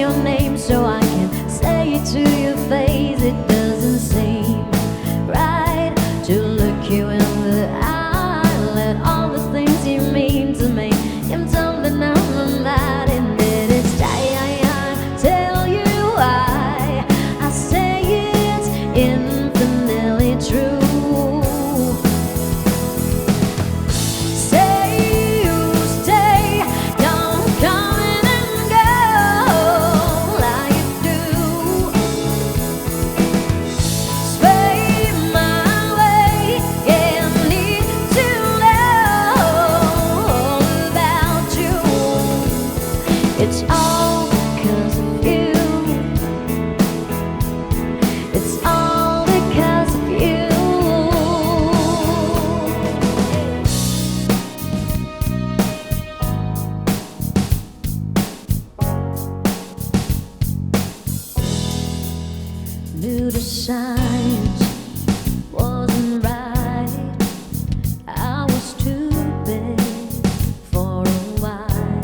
your name so I can say it to your face. It doesn't seem right to look you in the eye, let all the things you mean to me him tumbling down the night. And then it's I tell you I say it's infinitely true. It's all because of you. It's all because of you. Knew the signs wasn't right. I was too big for a while,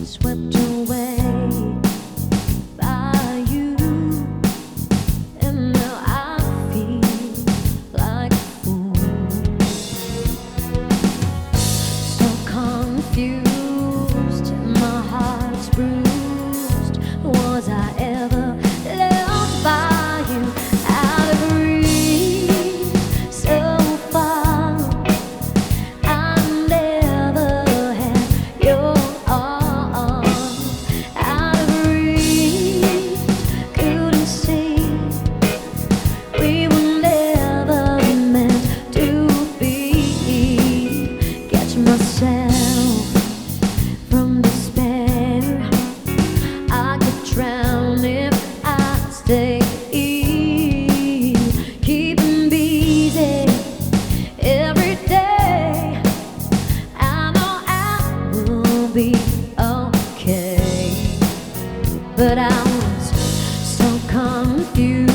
swept away by you, and now I feel like a fool, so confused, my heart's bruised. Was I ever loved by you? Out of reach, so far, I never had your arms. Out of reach, couldn't see we were never meant to be. Catch myself from despair. I could drown if I stay. Keeping busy every day. I know I will be okay, but I was so confused.